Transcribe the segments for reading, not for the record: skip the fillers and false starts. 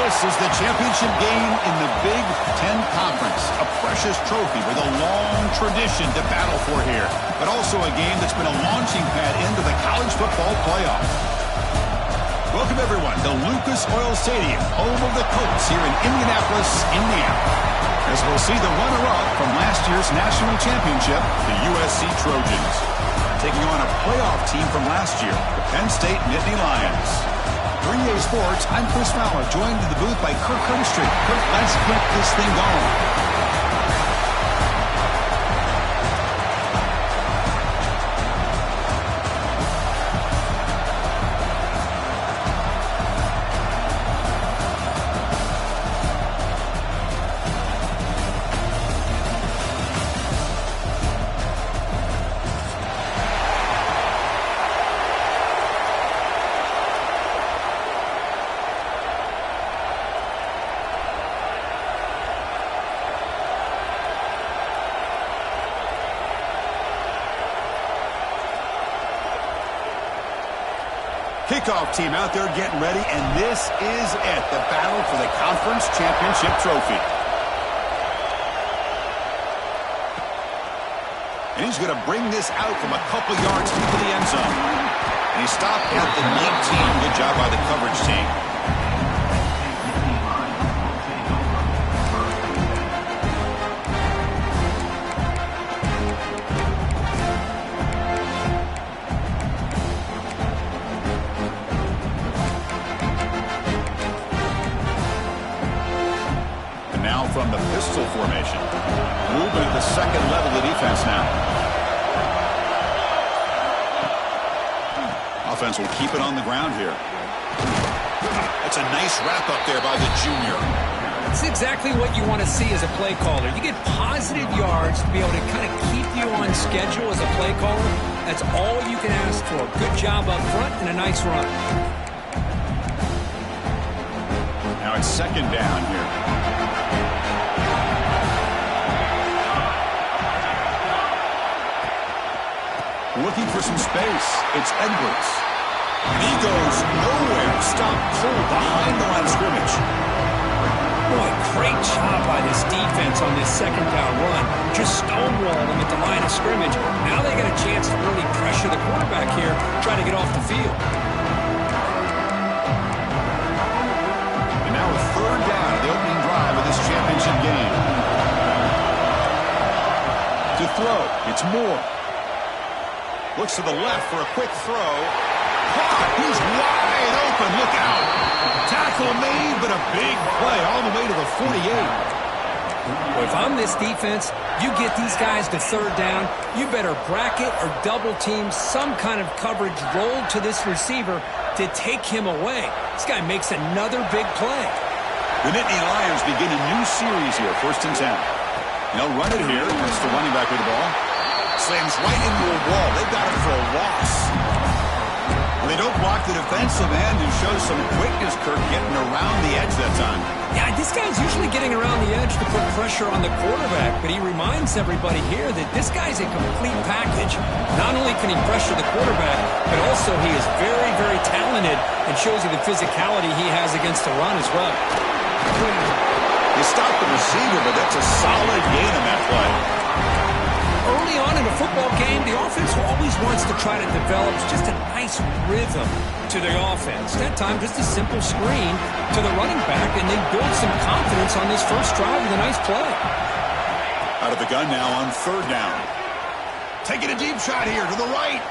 This is the championship game in the Big Ten Conference. A precious trophy with a long tradition to battle for here. But also a game that's been a launching pad into the college football playoff. Welcome, everyone, to Lucas Oil Stadium, home of the Colts here in Indianapolis, Indiana. As we'll see the runner-up from last year's national championship, the USC Trojans, taking on a playoff team from last year, the Penn State Nittany Lions. 3A Sports, I'm Chris Fowler, joined in the booth by Kirk Herbstreit. Kirk, let's get this thing going. Kickoff team out there getting ready, and this is it, the battle for the conference championship trophy. And he's going to bring this out from a couple yards into the end zone. And he stopped at the 19. Good job by the coverage team. From the pistol formation. Moving at the second level of defense now. Offense will keep it on the ground here. That's a nice wrap up there by the junior. That's exactly what you want to see as a play caller. You get positive yards to be able to kind of keep you on schedule as a play caller. That's all you can ask for. Good job up front and a nice run. Now it's second down here. Looking for some space. It's Edwards. And he goes nowhere. Stop cold behind the line of scrimmage. Boy, great job by this defense on this second down run. Just stonewall them at the line of scrimmage. Now they get a chance to really pressure the quarterback here, try to get off the field. And now a third down of the opening drive of this championship game. To throw, it's Moore. Looks to the left for a quick throw. Caught. He's wide open. Look out. Tackle made, but a big play all the way to the 48. Well, if I'm this defense, you get these guys to third down, you better bracket or double team some kind of coverage rolled to this receiver to take him away. This guy makes another big play. The Nittany Lions begin a new series here, 1st and 10. They'll run it here. That's the running back with the ball. Slams right into a wall. They've got him for a loss. Well, they don't block the defensive end, who shows some quickness, Kirk, getting around the edge that time. Yeah, this guy's usually getting around the edge to put pressure on the quarterback, but he reminds everybody here that this guy's a complete package. Not only can he pressure the quarterback, but also he is very, very talented and shows you the physicality he has against the run as well. You stop the receiver, but that's a solid gain on that play. Early on in a football game, the offense always wants to try to develop just a nice rhythm to their offense. That time, just a simple screen to the running back, and they build some confidence on this first drive with a nice play. Out of the gun now on third down. Taking a deep shot here to the right.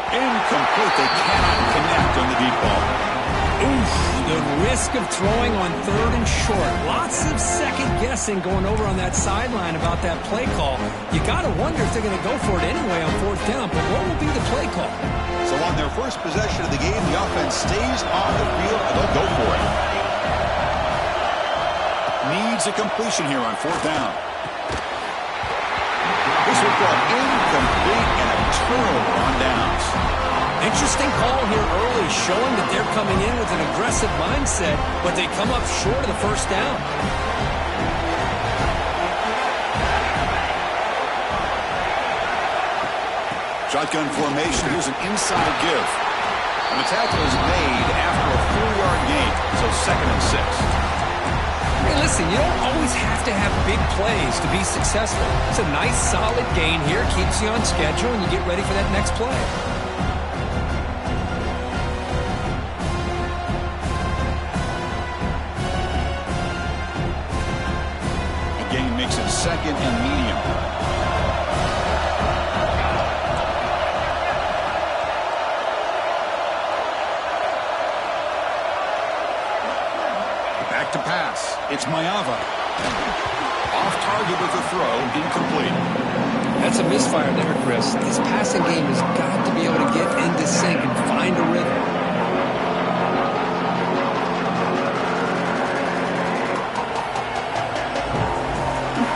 Incomplete. They cannot connect on the deep ball. Oof, the risk of throwing on third and short. Lots of second guessing going over on that sideline about that play call. You got to wonder if they're going to go for it anyway on fourth down, but what will be the play call? So on their first possession of the game, the offense stays on the field and they'll go for it. Needs a completion here on fourth down. This will go incomplete and a turnover on downs. Interesting call here early, showing that they're coming in with an aggressive mindset, but they come up short of the first down. Shotgun formation. Here's an inside give. And the tackle is made after a 4-yard gain, so 2nd and 6. Hey, listen, you don't always have to have big plays to be successful. It's a nice, solid gain here. Keeps you on schedule, and you get ready for that next play. Gain makes it second and medium. Back to pass. It's Mayava. Off target with the throw, incomplete. That's a misfire there, Chris. This passing game has got to be able to get into sync and find a rhythm.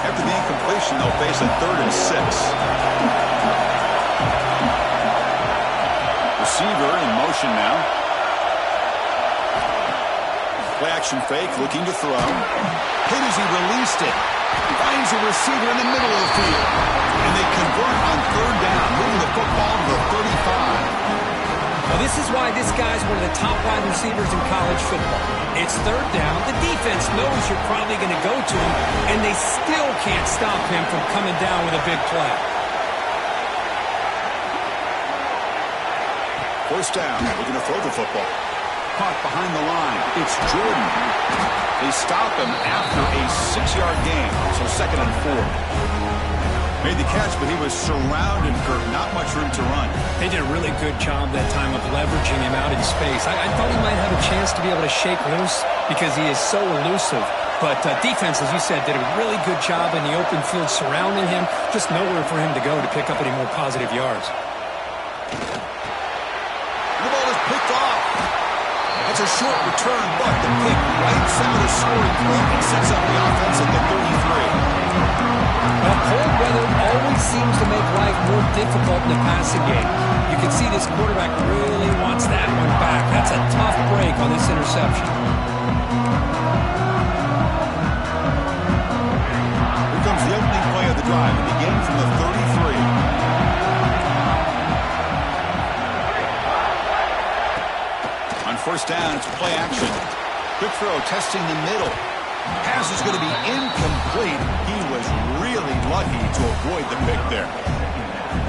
After the incompletion, they'll face a 3rd and 6. Receiver in motion now. Play action fake, looking to throw. Hit as he released it. Finds a receiver in the middle of the field. And they convert on 3rd down, moving the football to the 35. Well, this is why this guy's one of the top wide receivers in college football. It's 3rd down. The defense knows you're probably going to go to him, and they still can't stop him from coming down with a big play. 1st down, looking to throw the football. Caught behind the line. It's Jordan. They stop him after a 6-yard gain, so 2nd and 4. Made the catch, but he was surrounded, Kirk. Not much room to run. They did a really good job that time of leveraging him out in space. I thought he might have a chance to be able to shake loose because he is so elusive. But defense, as you said, did a really good job in the open field surrounding him. Just nowhere for him to go to pick up any more positive yards. The ball is picked off. That's a short return, but the pick wipes out a scoring play and sets up the offense at the 33. Well, cold weather always seems to make life more difficult in the passing game. You can see this quarterback really wants that one back. That's a tough break on this interception. Here comes the opening play of the drive. It begins from the 33. On 1st down, it's play action. Quick throw, testing the middle. Pass is going to be incomplete. He was really lucky to avoid the pick there.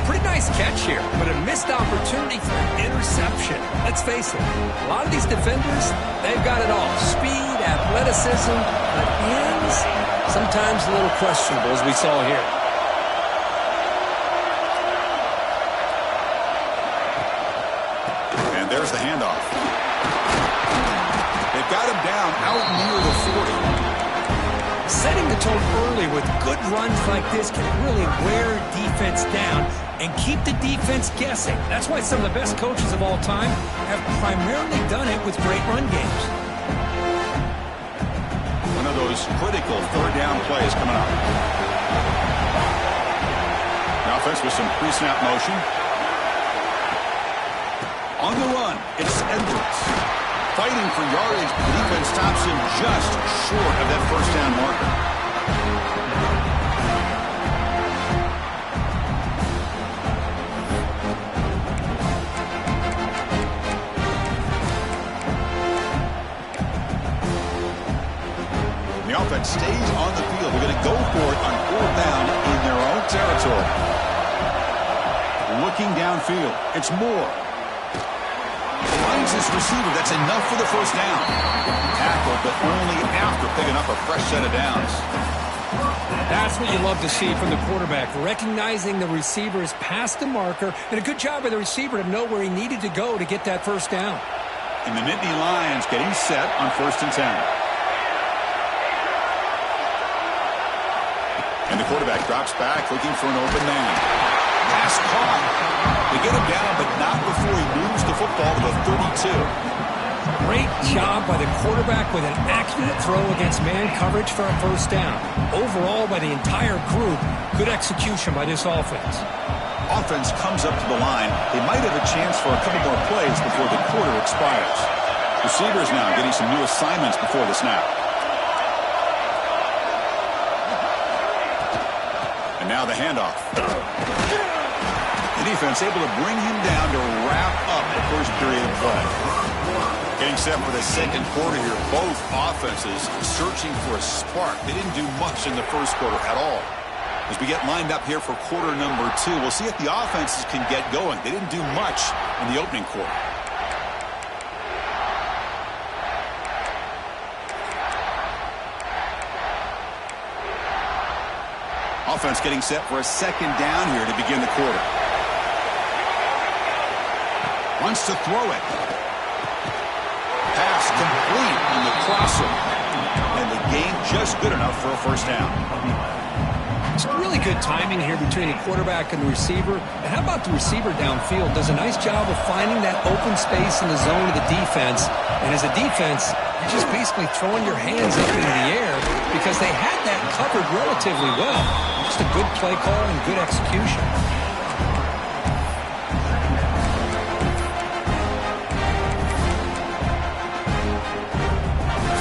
Pretty nice catch here, but a missed opportunity for an interception. Let's face it, a lot of these defenders, they've got it all. Speed, athleticism, but hands, sometimes a little questionable, as we saw here. And there's the handoff. They've got him down out near the 40. Setting the tone early with good runs like this can really wear defense down and keep the defense guessing. That's why some of the best coaches of all time have primarily done it with great run games. One of those critical 3rd down plays coming up. The offense with some pre-snap motion. On the run, it's Edwards. Fighting for yardage, but the defense stops him just short of that 1st down marker. The offense stays on the field. They're going to go for it on 4th down in their own territory. Looking downfield, it's Moore. Finds his receiver. That's enough for the 1st down. Tackled, but only after picking up a fresh set of downs. That's what you love to see from the quarterback, recognizing the receiver is past the marker, and a good job by the receiver to know where he needed to go to get that 1st down. And the Nittany Lions getting set on 1st and 10. And the quarterback drops back, looking for an open man. Pass caught. They get him down, but not before he moves the football to the 32. Great job by the quarterback with an accurate throw against man coverage for a 1st down. Overall, by the entire group, good execution by this offense. Offense comes up to the line. They might have a chance for a couple more plays before the quarter expires. Receivers now getting some new assignments before the snap. And now the handoff. The defense able to bring him down to wrap up the 1st period of play. Getting set for the second quarter here. Both offenses searching for a spark. They didn't do much in the first quarter at all. As we get lined up here for quarter number 2, we'll see if the offenses can get going. They didn't do much in the opening quarter. Offense getting set for a second down here to begin the quarter. Wants to throw it. Pass complete on the crosser. And the gain just good enough for a first down. It's really good timing here between the quarterback and the receiver. And how about the receiver downfield? Does a nice job of finding that open space in the zone of the defense. And as a defense, you're just basically throwing your hands up into the air because they had that covered relatively well. Just a good play call and good execution.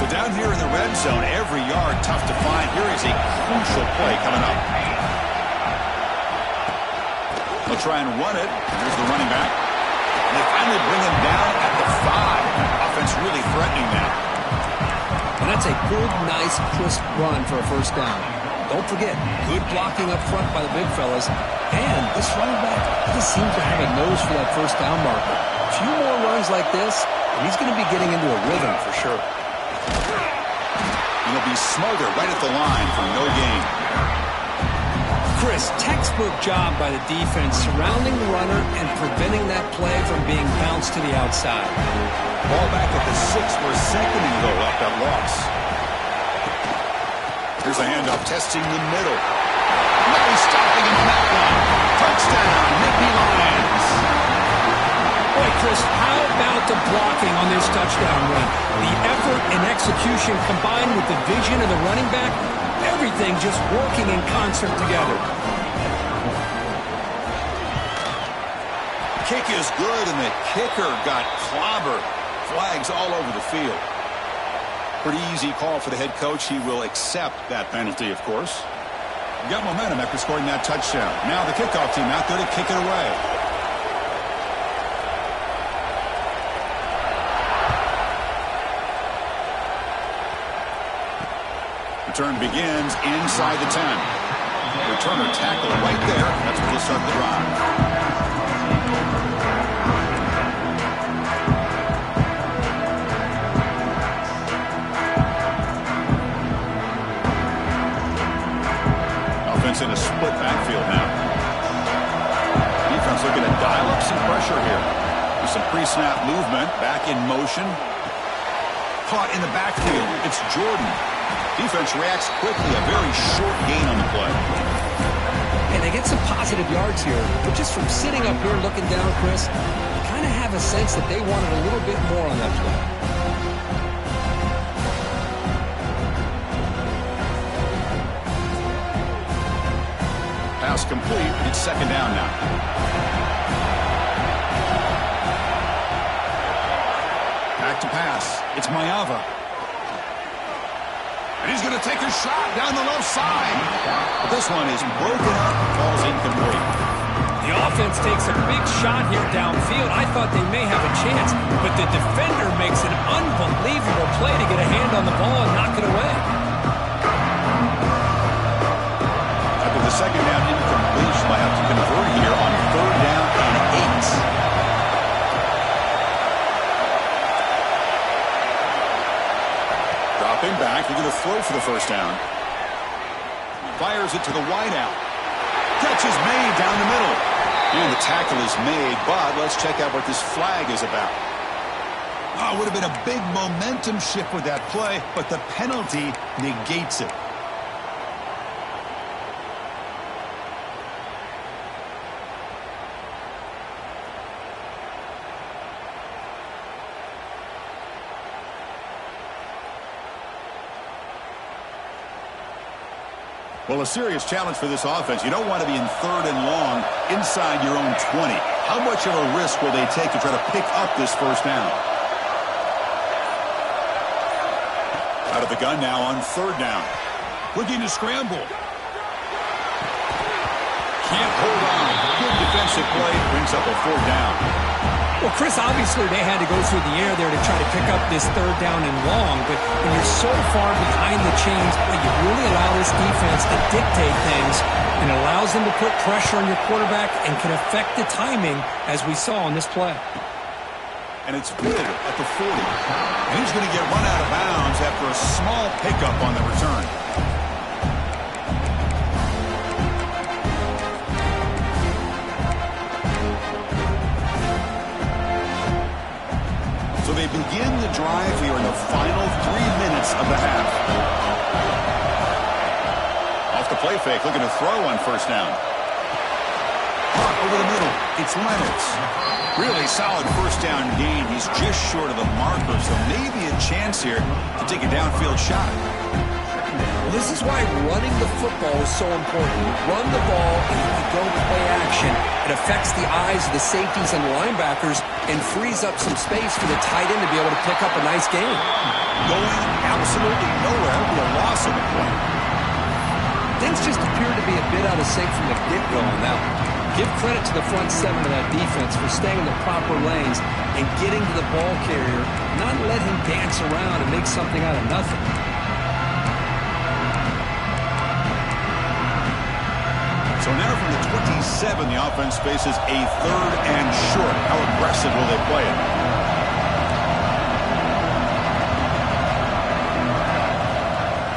Down here in the red zone, every yard tough to find. Here is a crucial play coming up. They'll try and run it. Here's the running back. And they finally bring him down at the 5. Offense really threatening now. And that's a good, nice, crisp run for a first down. Don't forget, good blocking up front by the big fellas. And this running back just seems to have a nose for that first down marker. A few more runs like this, and he's going to be getting into a rhythm for sure. And he'll be smothered right at the line for no gain. Chris, textbook job by the defense surrounding the runner and preventing that play from being bounced to the outside. Ball back at the 6 for a second and go up that loss. Here's a handoff testing the middle. Nice stopping in that one. Touchdown, Nittany Lions. Boy, Chris, how about the blocking on this touchdown run? The effort and execution combined with the vision of the running back, everything just working in concert together. Kick is good, and the kicker got clobbered. Flags all over the field. Pretty easy call for the head coach. He will accept that penalty, of course. You got momentum after scoring that touchdown. Now the kickoff team out there to kick it away. Return begins inside the 10. Returner tackle right there. That's where they'll start the drive. Offense in a split backfield now. Defense looking to dial up some pressure here. With some pre-snap movement. Back in motion. Caught in the backfield. It's Jordan. Defense reacts quickly. A very short gain on the play. And they get some positive yards here. But just from sitting up here looking down, Chris, you kind of have a sense that they wanted a little bit more on that play. Pass complete. It's second down now. Back to pass. It's Mayava. And he's going to take a shot down the left side. But this one is broken up and falls incomplete. The offense takes a big shot here downfield. I thought they may have a chance, but the defender makes an unbelievable play to get a hand on the ball and knock it away. After the second down incompletion, I have to convert here on third down and 8. Dropping back, they're going to throw for the first down. Fires it to the wideout. Catch is made down the middle. And the tackle is made, but let's check out what this flag is about. Oh, it would have been a big momentum shift with that play, but the penalty negates it. Well, a serious challenge for this offense. You don't want to be in third and long inside your own 20. How much of a risk will they take to try to pick up this first down? Out of the gun now on third down. Looking to scramble. Can't hold on. Good defensive play. Brings up a fourth down. Well, Chris, obviously they had to go through the air there to try to pick up this third down and long, but when you're so far behind the chains, you really allow this defense to dictate things, and it allows them to put pressure on your quarterback and can affect the timing, as we saw on this play. And it's good at the 40. And he's going to get run out of bounds after a small pickup on the return. So they begin the drive here in the final 3 minutes of the half. Off the play fake, looking to throw on first down. Caught over the middle. It's Leonard. Really solid first down gain. He's just short of the marker, so maybe a chance here to take a downfield shot. Well, this is why running the football is so important. You run the ball and you go play action. It affects the eyes of the safeties and the linebackers and frees up some space for the tight end to be able to pick up a nice gain. Going absolutely nowhere. It'll be a loss of a point. Things just appear to be a bit out of sync from the get-go on that one. Give credit to the front seven of that defense for staying in the proper lanes and getting to the ball carrier, not let him dance around and make something out of nothing. So now from the 27, the offense faces a third and short. How aggressive will they play it?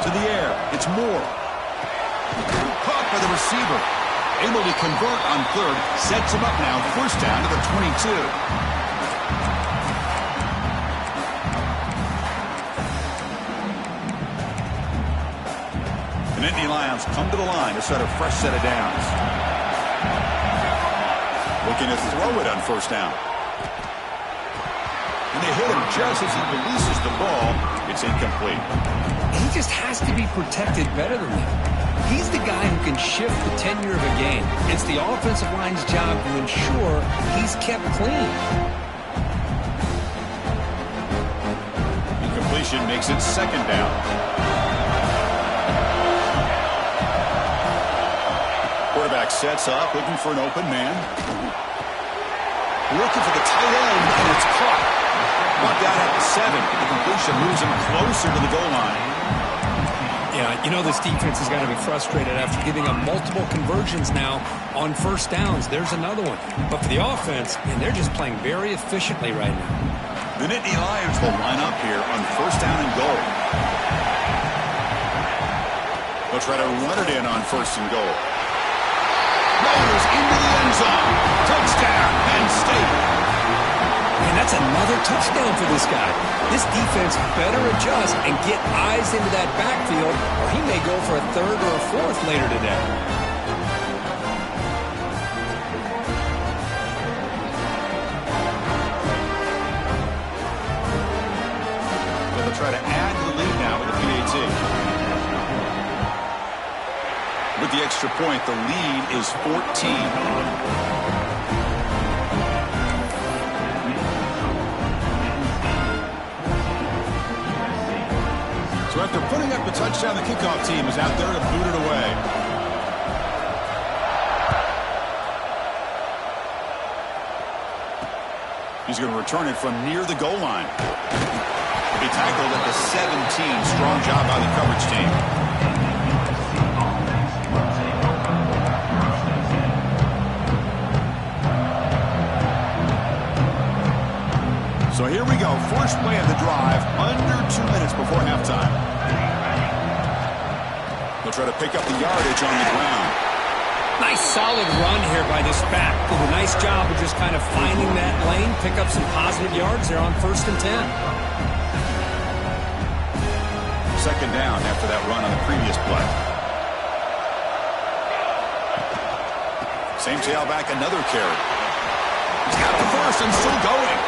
To the air. It's Moore. Caught by the receiver. Able to convert on third. Sets him up now. First down to the 22. The Nittany Lions come to the line to set a fresh set of downs. Looking to throw it on first down. And they hit him just as he releases the ball. It's incomplete. He just has to be protected better than that. He's the guy who can shift the tenure of a game. It's the offensive line's job to ensure he's kept clean. Incompletion makes it second down. Quarterback sets up, looking for an open man. Looking for the tight end, and it's caught. Brought down at the 7. The completion moves him closer to the goal line. Yeah, you know this defense has got to be frustrated after giving up multiple conversions now on first downs. There's another one. But for the offense, and they're just playing very efficiently right now. The Nittany Lions will line up here on first down and goal. They'll try to run it in on first and goal. Rolls into the end zone. Touchdown, Penn State. And that's another touchdown for this guy. This defense better adjust and get eyes into that backfield, or he may go for a third or a fourth later today. They'll try to add to the lead now with the PAT. With the extra point, the lead is 14. So after putting up a touchdown, the kickoff team is out there to boot it away. He's going to return it from near the goal line. He'll be tackled at the 17. Strong job by the coverage team. So here we go. First play of the drive, under 2 minutes before halftime. They'll try to pick up the yardage on the ground. Nice solid run here by this back. Did a nice job of just kind of finding that lane, pick up some positive yards there on 1st and 10. Second down after that run on the previous play. Same tailback, another carry. He's got the first and still going.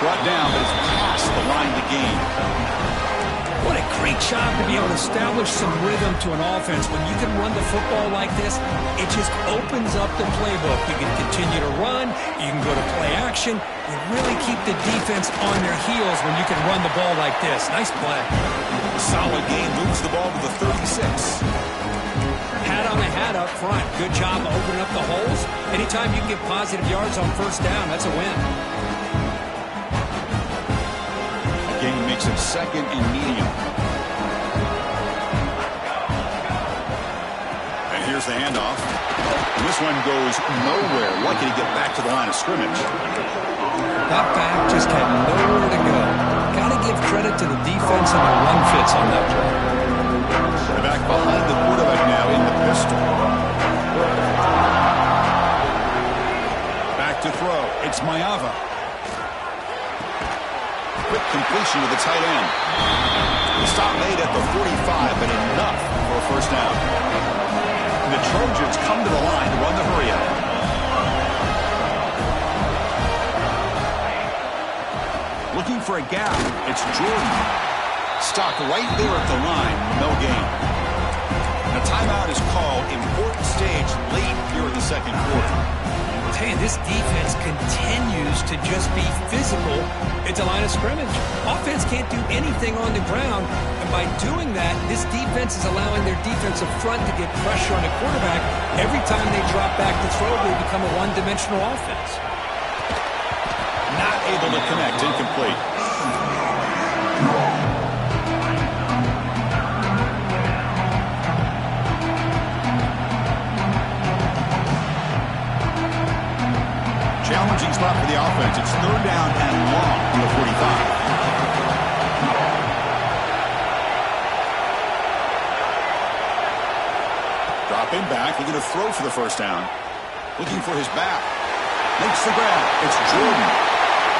Brought down, but it's past the line to gain. What a great job to be able to establish some rhythm to an offense. When you can run the football like this, it just opens up the playbook. You can continue to run. You can go to play action. You really keep the defense on their heels when you can run the ball like this. Nice play. Solid game, moves the ball to the 36. Hat on a hat up front. Good job opening up the holes. Anytime you can get positive yards on first down, that's a win. Makes it 2nd and medium. And here's the handoff. And this one goes nowhere. Lucky to get back to the line of scrimmage. That back just had nowhere to go. Got to give credit to the defense and the run fits on that play. The back behind the quarterback now in the pistol. Back to throw. It's Mayava. Quick completion to the tight end. The stop made at the 45, but enough for a first down. And the Trojans come to the line to run the hurry-up. Looking for a gap. It's Jordan. Stopped right there at the line. No gain. And a timeout is called. Important stage late here in the second quarter. Man, this defense continues to just be physical at the line of scrimmage. Offense can't do anything on the ground, and by doing that, this defense is allowing their defensive front to get pressure on the quarterback. Every time they drop back to throw, they become a one-dimensional offense. Not able to connect. Incomplete. Challenging spot for the offense. It's 3rd down and long from the 45. Dropping back, looking to throw for the first down. Looking for his back. Makes the grab. It's Jordan.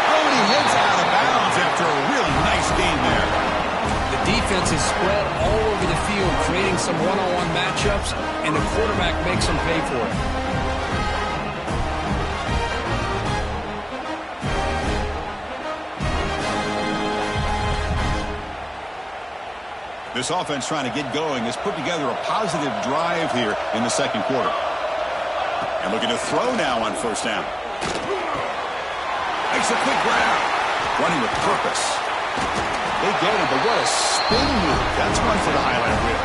Oh, and he hits out of bounds after a really nice game there. The defense is spread all over the field, creating some one-on-one matchups, and the quarterback makes them pay for it. This offense trying to get going has put together a positive drive here in the second quarter. And looking to throw now on first down. Makes a quick grab. Running with purpose. They get it, but what a spin move. That's one for the highlight reel.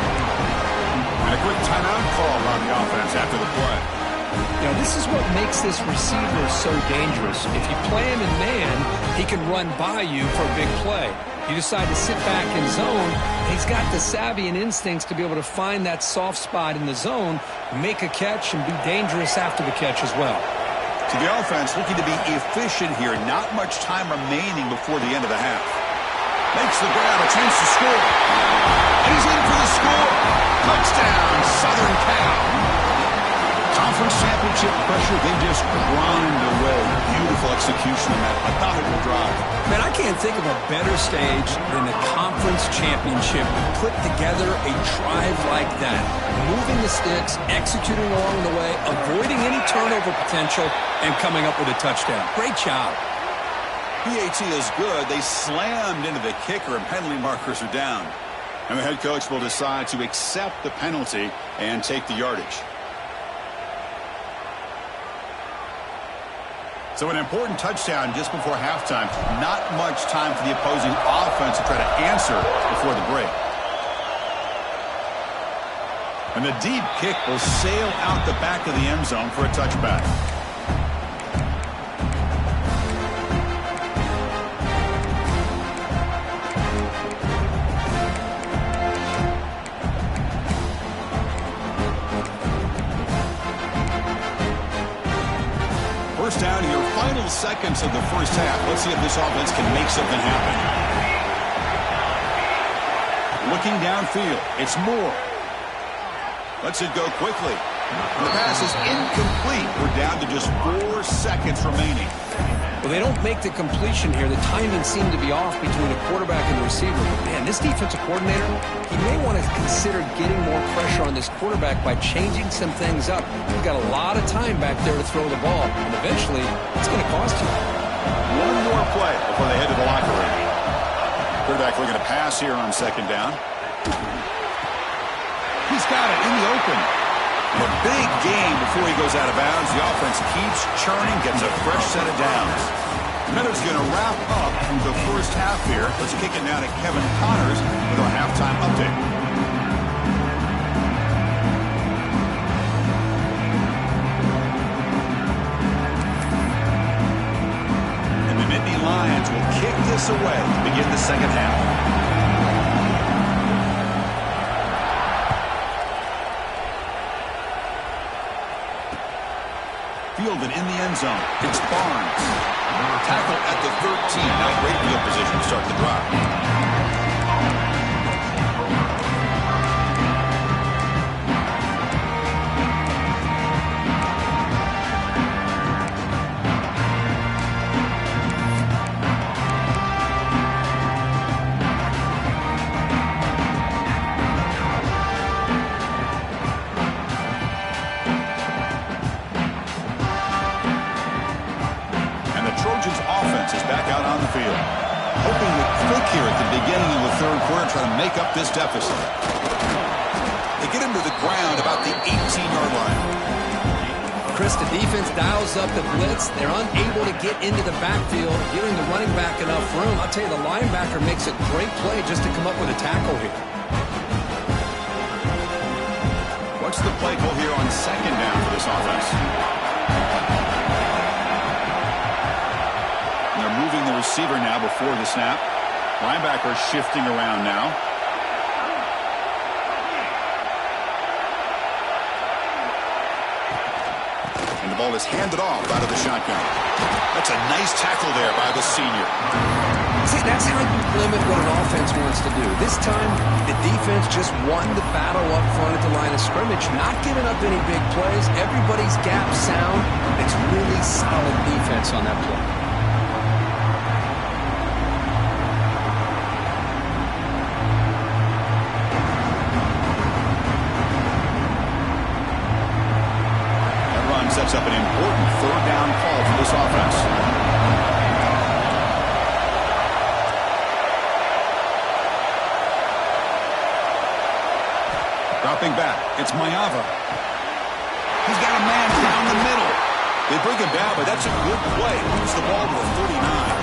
And a quick timeout call on the offense after the play. You know, this is what makes this receiver so dangerous. If you play him in man, he can run by you for a big play. You decide to sit back in zone, and he's got the savvy and instincts to be able to find that soft spot in the zone, make a catch, and be dangerous after the catch as well. To the offense, looking to be efficient here. Not much time remaining before the end of the half. Makes the grab, a chance to score. And he's in for the score. Touchdown, Southern Cal. Conference championship pressure, they just grind away. Beautiful execution on that methodical drive. Man, I can't think of a better stage than the conference championship to put together a drive like that. Moving the sticks, executing along the way, avoiding any turnover potential, and coming up with a touchdown. Great job. PAT is good. They slammed into the kicker, and penalty markers are down. And the head coach will decide to accept the penalty and take the yardage. So an important touchdown just before halftime. Not much time for the opposing offense to try to answer before the break. And the deep kick will sail out the back of the end zone for a touchback. First down in your final seconds of the first half. Let's see if this offense can make something happen. Looking downfield, it's Moore. Lets it go quickly. The pass is incomplete. We're down to just 4 seconds remaining. Well, they don't make the completion here. The timing seemed to be off between the quarterback and the receiver. But man, this defensive coordinator, he may want to consider getting more pressure on this quarterback by changing some things up. He's got a lot of time back there to throw the ball, and eventually it's going to cost you. One more play before they head to the locker room. Quarterback looking to pass here on second down. He's got it in the open. And a big gain before he goes out of bounds. The offense keeps churning, gets a fresh set of downs. The Minutes going to wrap up the first half here. Let's kick it now to Kevin Connors with our halftime update. And the Nittany Lions will kick this this away to begin the second half. Fielded in the end zone. It's Barnes. Tackle at the 13. Now great field position to start the drive. Trojans offense is back out on the field. Hoping to click here at the beginning of the third quarter, trying to make up this deficit. They get him to the ground about the 18-yard line. Chris, the defense dials up the blitz. They're unable to get into the backfield, giving the running back enough room. I'll tell you, the linebacker makes a great play just to come up with a tackle here. What's the play call here on second down for this offense? They're moving the receiver now before the snap. Linebacker shifting around now. And the ball is handed off out of the shotgun. That's a nice tackle there by the senior. See, that's how you limit what an offense wants to do. This time, the defense just won the battle up front at the line of scrimmage, not giving up any big plays. Everybody's gap sound. It's really solid defense on that play. Sets up an important third down call for this offense. Dropping back, it's Mayava. He's got a man down the middle. They bring him down, but that's a good play. Moves the ball to the 39.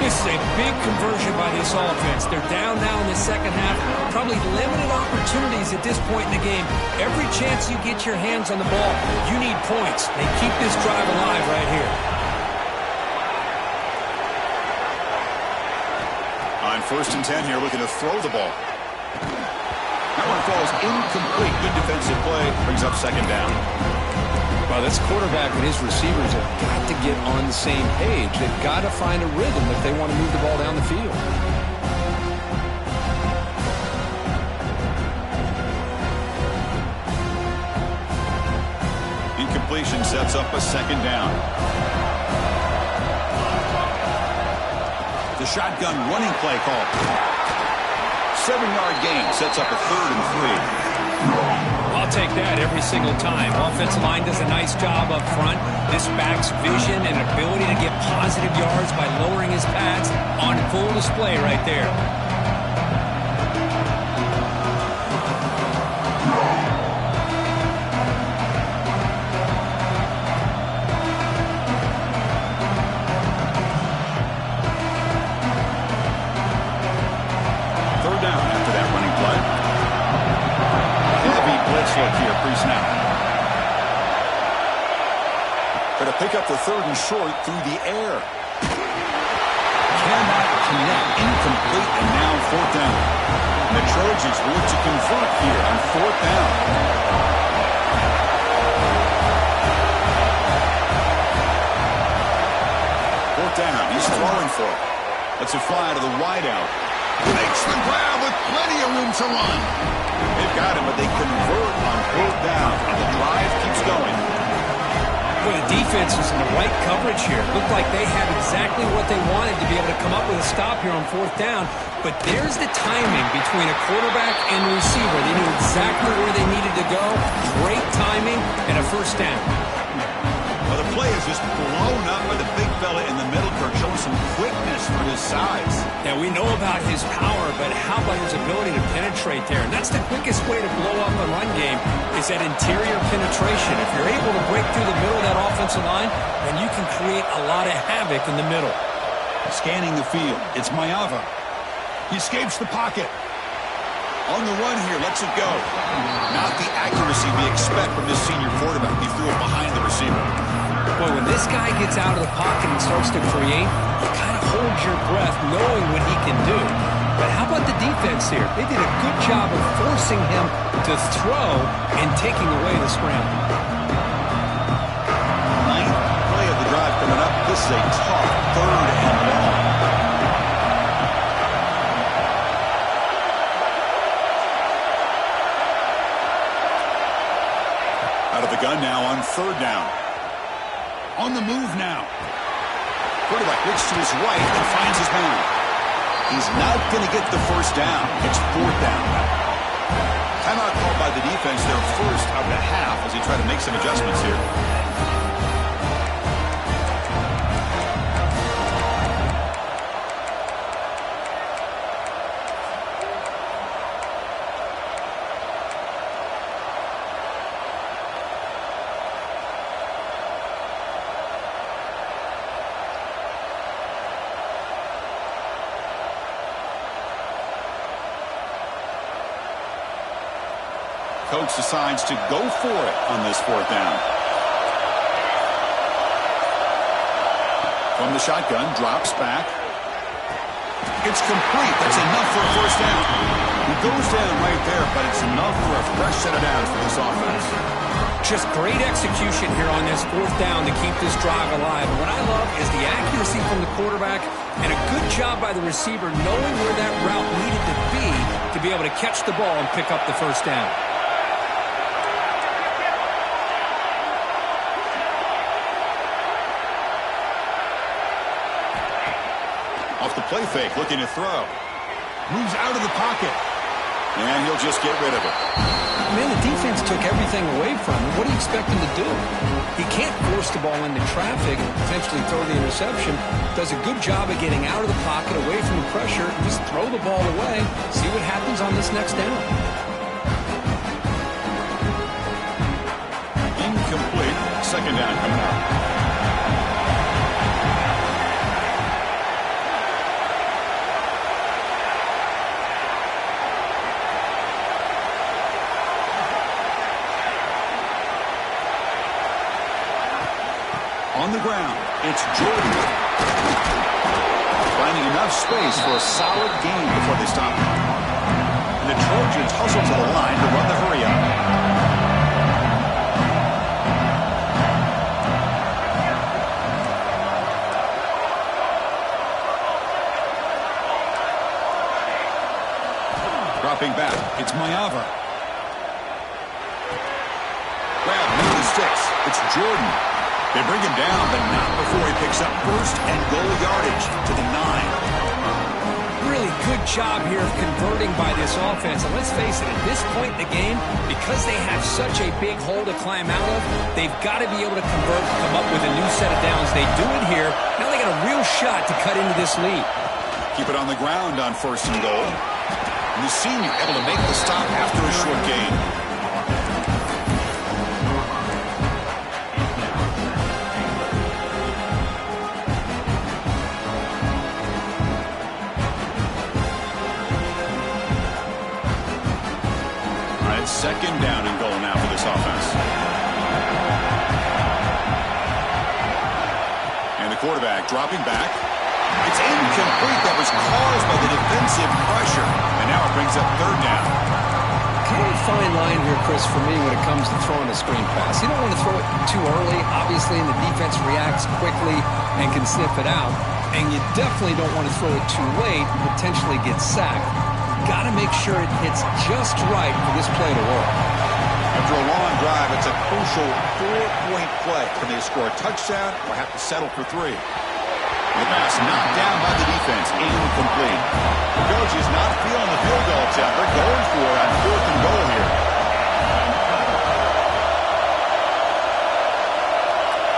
This is a big conversion by this offense. They're down now in the second half. Probably limited opportunities at this point in the game. Every chance you get your hands on the ball, you need points. They keep this drive alive right here. On 1st and 10 here, looking to throw the ball. That one falls incomplete. Good defensive play. Brings up second down. Well, this quarterback and his receivers have got to get on the same page. They've got to find a rhythm if they want to move the ball down the field. Incompletion sets up a second down. The shotgun running play call. 7-yard gain sets up a 3rd and 3. I'll take that every single time. Offensive line does a nice job up front. This back's vision and ability to get positive yards by lowering his pads on full display right there. Third down after that running play. Heavy blitz look here pre-snap. Going to pick up the 3rd and short through the air. Cannot connect. Incomplete, and now 4th down. The Trojans look to convert here on 4th down. 4th down. He's throwing for it. Let's it fly to the wideout. Makes the grab with plenty of room to run. They've got him, but they convert on 4th down, and the drive keeps going. Well, the defense is in the right coverage here. Looked like they had exactly what they wanted to be able to come up with a stop here on 4th down. But there's the timing between a quarterback and a receiver. They knew exactly where they needed to go. Great timing and a 1st down. Well, the play is just blown up by the big fella in the middle, Kirk, showing some quickness for his size. Now, we know about his power, but how about his ability to penetrate there? And that's the quickest way to blow up a run game is that interior penetration. If you're able to break through the middle of that offensive line, then you can create a lot of havoc in the middle. Scanning the field, it's Mayava. He escapes the pocket. On the run here, lets it go. Not the accuracy we expect from this senior quarterback. He threw it behind the receiver. Boy, when this guy gets out of the pocket and starts to create, you kind of hold your breath knowing what he can do. But how about the defense here? They did a good job of forcing him to throw and taking away the scramble. Ninth play of the drive coming up. This is a tough 3rd and long. Out of the gun now on 3rd down. On the move now. Quarterback looks to his right and finds his man. He's not going to get the first down. It's 4th down. Timeout called by the defense, their first of the half, as they try to make some adjustments here. Coach decides to go for it on this 4th down. From the shotgun, drops back. It's complete. That's enough for a first down. He goes down right there, but it's enough for a fresh set of downs for this offense. Just great execution here on this 4th down to keep this drive alive. And what I love is the accuracy from the quarterback and a good job by the receiver knowing where that route needed to be able to catch the ball and pick up the first down. Off the play fake, looking to throw. Moves out of the pocket. And he'll just get rid of it. Man, the defense took everything away from him. What do you expect him to do? He can't force the ball into traffic and potentially throw the interception. Does a good job of getting out of the pocket, away from the pressure, and just throw the ball away. See what happens on this next down. Incomplete. 2nd down coming up. On the ground, it's Jordan. Finding enough space for a solid gain before they stop him. And the Trojans hustle to the line to run the hurry up. Dropping back, it's Mayava. Grab near the sticks, it's Jordan. They bring him down, but not before he picks up 1st and goal yardage to the 9. Really good job here of converting by this offense. And let's face it, at this point in the game, because they have such a big hole to climb out of, they've got to be able to convert, come up with a new set of downs. They do it here. Now they got a real shot to cut into this lead. Keep it on the ground on 1st and goal. And the senior able to make the stop after a short gain. Second down and goal now for this offense. And the quarterback dropping back. It's incomplete. That was caused by the defensive pressure. And now it brings up 3rd down. Kind of a fine line here, Chris, for me when it comes to throwing a screen pass. You don't want to throw it too early, obviously, and the defense reacts quickly and can sniff it out. And you definitely don't want to throw it too late and potentially get sacked. Got to make sure it hits just right for this play to work. After a long drive, it's a crucial 4-point play. Can they score a touchdown or have to settle for 3? The pass knocked down by the defense. Incomplete. The coach is not feeling the field goal attempt. They're going for it on 4th and goal here.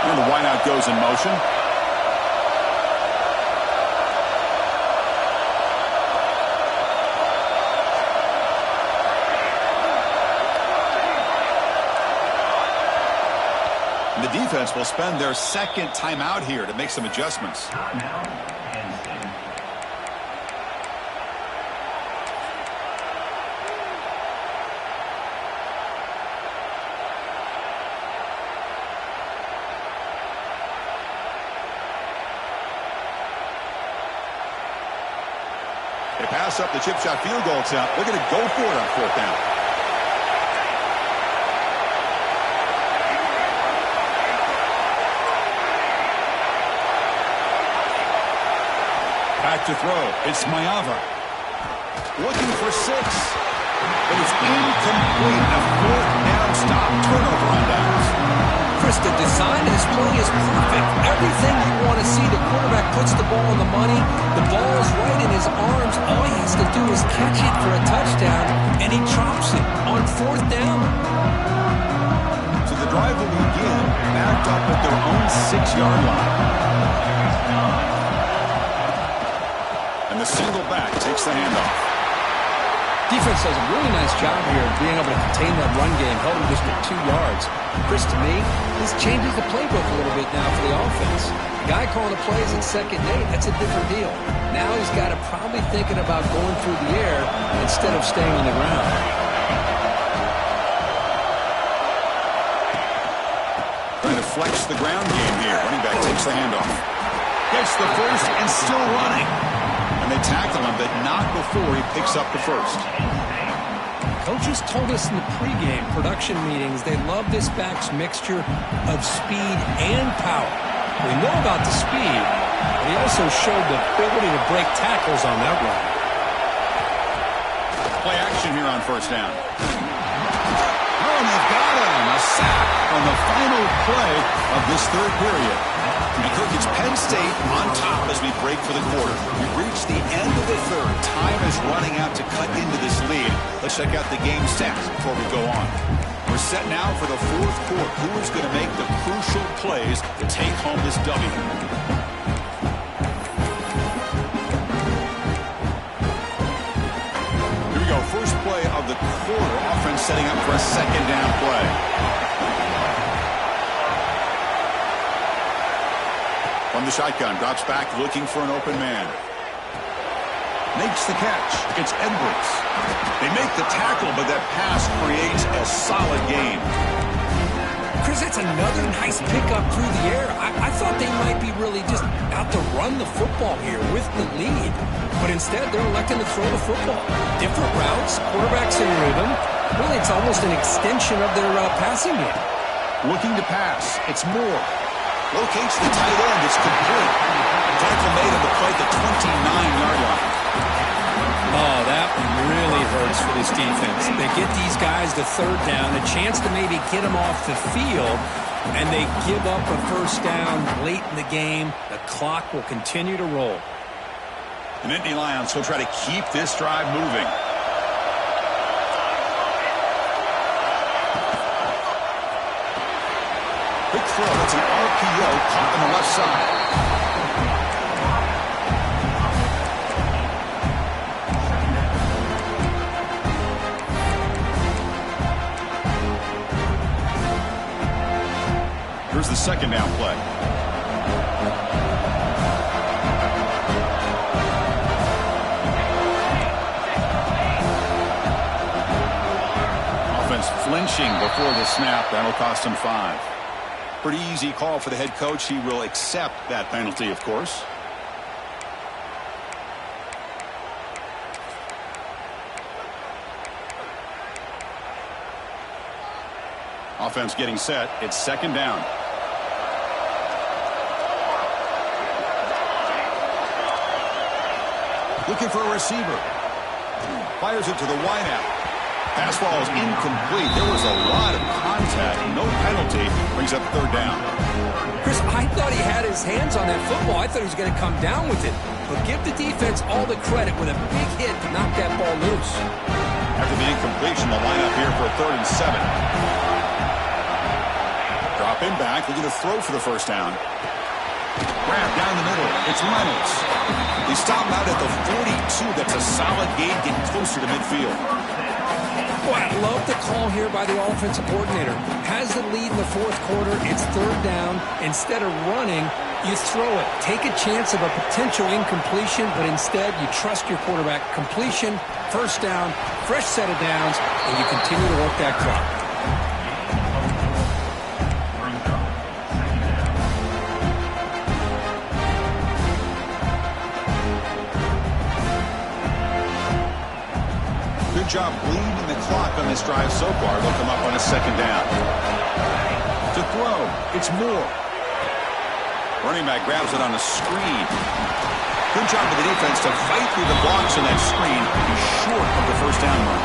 And the wideout goes in motion. The defense will spend their 2nd timeout here to make some adjustments. They pass up the chip shot field goal attempt. They're going to go for it on fourth down. Back to throw. It's Mayava. Looking for 6. But it's incomplete. A fourth down stop. Turnover on downs. Chris, the design of this play is perfect. Everything you want to see. The quarterback puts the ball on the money. The ball is right in his arms. All he has to do is catch it for a touchdown, and he drops it on fourth down. So the drive will begin backed up at their own 6-yard line. And the single back takes the handoff. Defense does a really nice job here of being able to contain that run game, held him just at 2 yards. Chris, to me, this changes the playbook a little bit now for the offense. The guy calling the plays at 2nd and 8, that's a different deal. Now he's got to probably thinking about going through the air instead of staying on the ground. Trying to flex the ground game here. Running back takes the handoff. Gets the first and still running. And they tackle him, but not before he picks up the first. Coaches told us in the pregame production meetings they love this back's mixture of speed and power. We know about the speed, but he also showed the ability to break tackles on that run. Play action here on first down. Oh, and they've got him. A sack on the final play of this third period. And Cook, it's Penn State on top as we break for the quarter. We've reached the end of the third. Time is running out to cut into this lead. Let's check out the game stats before we go on. We're set now for the fourth quarter. Who is going to make the crucial plays to take home this W? Here we go. First play of the quarter. Offense setting up for a second down play. From the shotgun, drops back, looking for an open man. Makes the catch. It's Edwards. They make the tackle, but that pass creates a solid gain. Chris, that's another nice pickup through the air. I thought they might be really just out to run the football here with the lead. But instead, they're electing to throw the football. Different routes, quarterbacks in rhythm. Really, it's almost an extension of their passing game. Looking to pass. It's Moore. Locates the tight end. It's complete. Tackle made on the play at the 29-yard line. Oh, that one really hurts for this defense. They get these guys to third down, a chance to maybe get them off the field, and they give up a first down late in the game. The clock will continue to roll. The Nittany Lions will try to keep this drive moving. Quick throw. It's an RPO caught on the left side. Here's the second down play. Offense flinching before the snap. That'll cost him 5. Pretty easy call for the head coach. He will accept that penalty, of course. Offense getting set. It's second down. Looking for a receiver. Fires it to the wideout. Pass ball is incomplete. There was a lot of contact. No penalty. Brings up third down. Chris, I thought he had his hands on that football. I thought he was going to come down with it. But give the defense all the credit with a big hit to knock that ball loose. After the incompletion, the lineup here for a 3rd and 7. Drop in back. Looking to throw for the first down. Grab down the middle. It's Reynolds. He stopped out at the 42. That's a solid gain, getting closer to midfield. Boy, I love the call here by the offensive coordinator. Has the lead in the fourth quarter. It's third down. Instead of running, you throw it. Take a chance of a potential incompletion, but instead you trust your quarterback. Completion, first down, fresh set of downs, and you continue to work that clock. Good job bleeding the clock on this drive so far. They'll come up on a second down. To throw, it's Moore. Running back grabs it on a screen. Good job of the defense to fight through the blocks on that screen. He's short of the first down mark.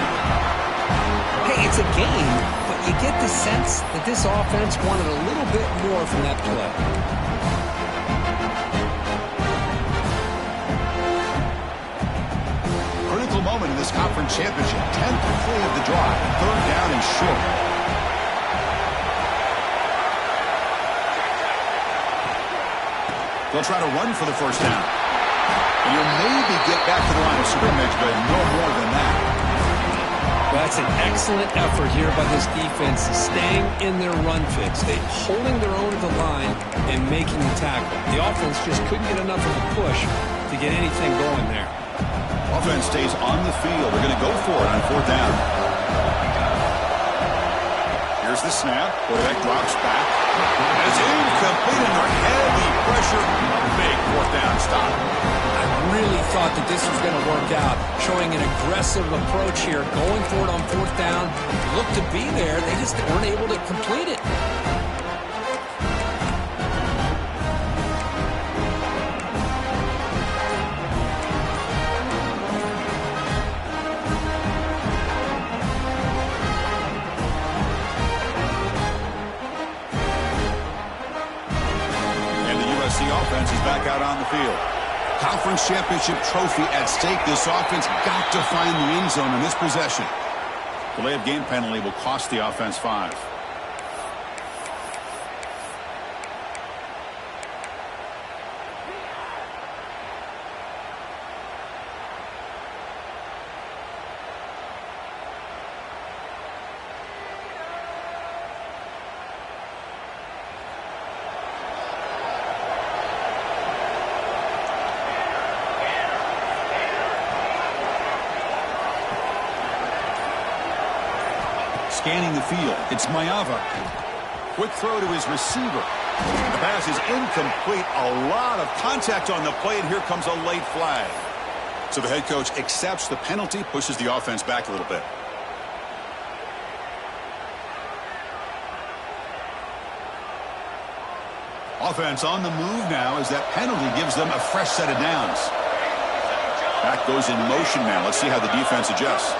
Hey, it's a game, but you get the sense that this offense wanted a little bit more from that play. Critical moment in this conference championship. 10th play of the drive. Third down and short. They'll try to run for the first down. And you'll maybe get back to the line of scrimmage, but no more than that. Well, that's an excellent effort here by this defense, staying in their run fix. They're holding their own at the line and making the tackle. The offense just couldn't get enough of a push to get anything going there. Offense stays on the field. They're going to go for it on fourth down. Here's the snap. Quarterback drops back. As incomplete under heavy pressure. A big fourth down stop. I really thought that this was going to work out, showing an aggressive approach here, going for it on fourth down. Looked to be there. They just weren't able to complete it. Offense is back out on the field. Conference championship trophy at stake. This offense got to find the end zone in this possession. Delay of game penalty will cost the offense 5. Scanning the field. It's Mayava. Quick throw to his receiver. The pass is incomplete. A lot of contact on the play, and here comes a late flag. So the head coach accepts the penalty, pushes the offense back a little bit. Offense on the move now as that penalty gives them a fresh set of downs. Back goes in motion now. Let's see how the defense adjusts.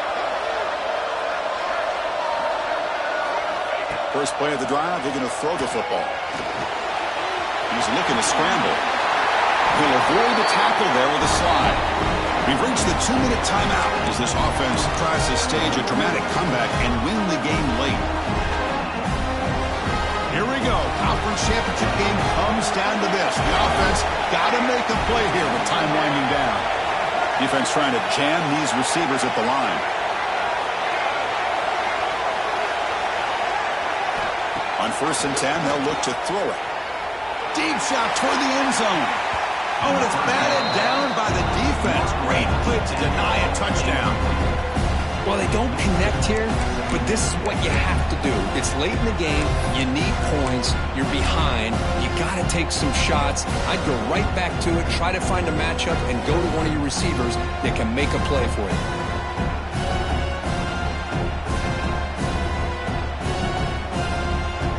First play of the drive, they're going to throw the football. He's looking to scramble. He'll avoid the tackle there with a slide. We've reached the 2-minute timeout as this offense tries to stage a dramatic comeback and win the game late. Here we go. Conference championship game comes down to this. The offense got to make a play here with time winding down. Defense trying to jam these receivers at the line. On 1st and 10, they'll look to throw it. Deep shot toward the end zone. Oh, and it's batted down by the defense. Great play to deny a touchdown. Well, they don't connect here, but this is what you have to do. It's late in the game. You need points. You're behind. You got to take some shots. I'd go right back to it, try to find a matchup, and go to one of your receivers that can make a play for you.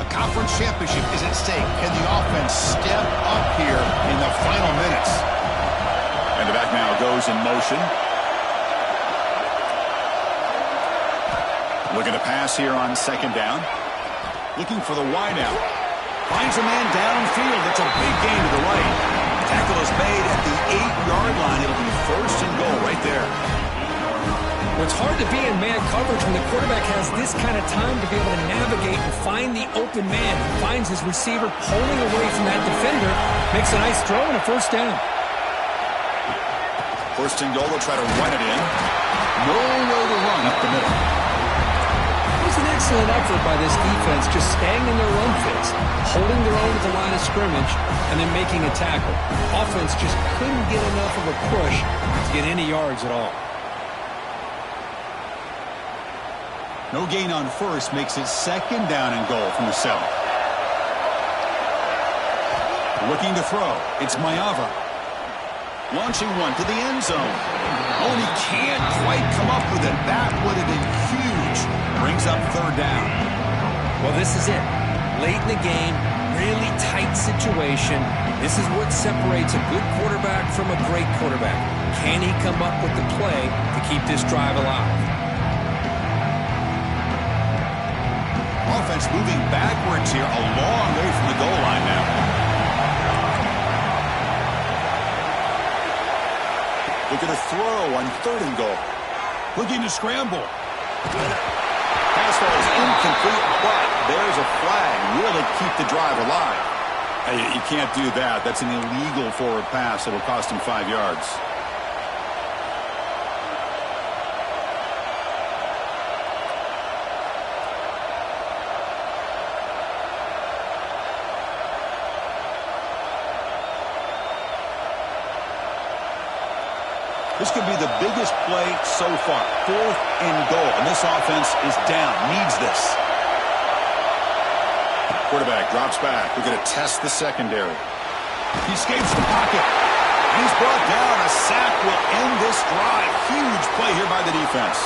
Conference championship is at stake. Can the offense step up here in the final minutes? And the back now goes in motion. Looking to pass here on second down. Looking for the wideout. Finds a man downfield. It's a big gain to the right. Tackle is made at the 8-yard line. It'll be 1st and goal right there. Well, it's hard to be in man coverage when the quarterback has this kind of time to be able to navigate and find the open man. Finds his receiver pulling away from that defender. Makes a nice throw and a 1st down. 1st and goal. They'll try to run it in. Nowhere to run up the middle. It was an excellent effort by this defense, just staying in their run fix, holding their own at the line of scrimmage, and then making a tackle. Offense just couldn't get enough of a push to get any yards at all. No gain on 1st makes it 2nd down and goal from the 7. Looking to throw. It's Mayava. Launching one to the end zone. Oh, and he can't quite come up with it. That would have been huge. Brings up third down. Well, this is it. Late in the game, really tight situation. This is what separates a good quarterback from a great quarterback. Can he come up with the play to keep this drive alive? Offense moving backwards here, a long way from the goal line now. Look at a throw on 3rd and goal. Looking to scramble. Pass ball is incomplete, but there's a flag. Really keep the drive alive. You can't do that. That's an illegal forward pass that will cost him 5 yards. This could be the biggest play so far. 4th and goal, and this offense is down, needs this. Quarterback drops back. We're going to test the secondary. He escapes the pocket, and he's brought down. A sack will end this drive. Huge play here by the defense.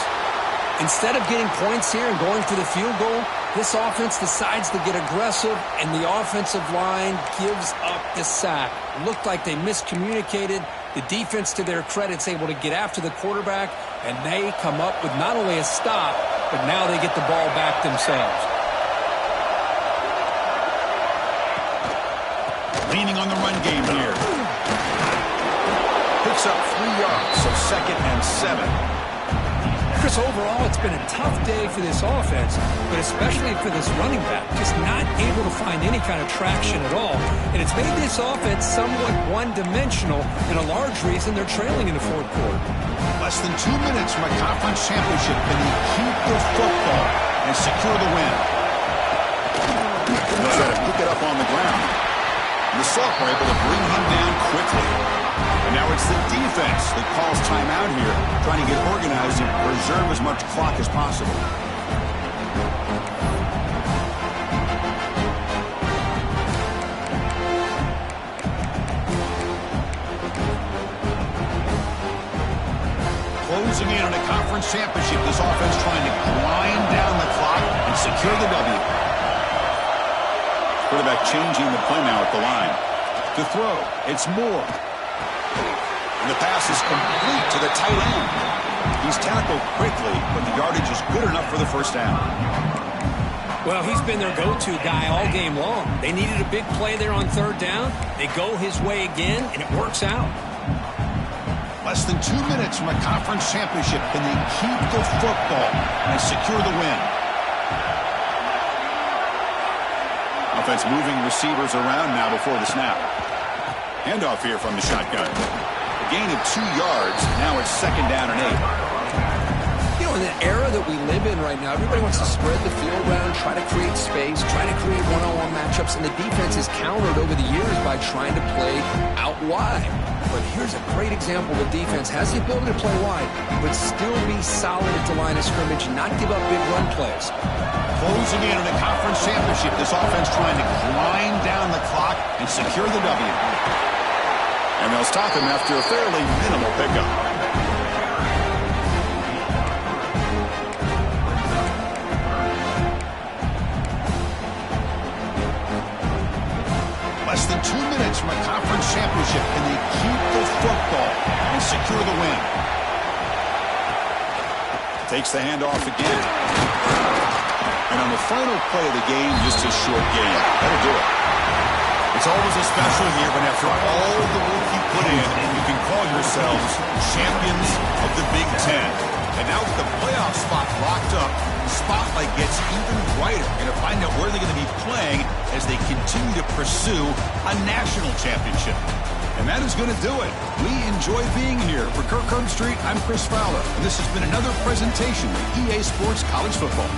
Instead of getting points here and going for the field goal, this offense decides to get aggressive, and the offensive line gives up the sack. Looked like they miscommunicated. The defense, to their credit, is able to get after the quarterback, and they come up with not only a stop, but now they get the ball back themselves. Leaning on the run game here. Picks up 3 yards, so 2nd and 7. Chris, overall, it's been a tough day for this offense, but especially for this running back, just not able to find any kind of traction at all. And it's made this offense somewhat one-dimensional, and a large reason they're trailing in the 4th quarter. Less than 2 minutes from a conference championship. Can he keep the football and secure the win? He'll try to pick it up on the ground. And the sophomore able to bring him down quickly. And now it's the defense that calls timeout here, trying to get organized and preserve as much clock as possible. Closing in on a conference championship, this offense trying to grind down the clock and secure the W. Quarterback changing the play now at the line. To throw, it's Moore. And the pass is complete to the tight end. He's tackled quickly, but the yardage is good enough for the first down. Well, he's been their go-to guy all game long. They needed a big play there on 3rd down. They go his way again, and it works out. Less than 2 minutes from a conference championship. Can they keep the football and secure the win? Offense moving receivers around now before the snap. Handoff here from the shotgun. A gain of 2 yards. Now it's 2nd down and 8. You know, in the era that we live in right now, everybody wants to spread the field around, try to create space, try to create one-on-one matchups, and the defense has countered over the years by trying to play out wide. But here's a great example. The defense has the ability to play wide, but still be solid at the line of scrimmage, not give up big run plays. Closing in on a conference championship, this offense trying to grind down the clock and secure the W. And they'll stop him after a fairly minimal pickup. Less than 2 minutes from a conference championship. Can they keep the football and secure the win? Takes the handoff again. And on the final play of the game, just a short game. That'll do it. It's always a special year when after all the work you put in, you can call yourselves champions of the Big Ten. And now with the playoff spot locked up, the spotlight gets even brighter. Going to find out where they're going to be playing as they continue to pursue a national championship. And that is going to do it. We enjoy being here. For Kirk Herbstreit, I'm Chris Fowler. And this has been another presentation of EA Sports College Football.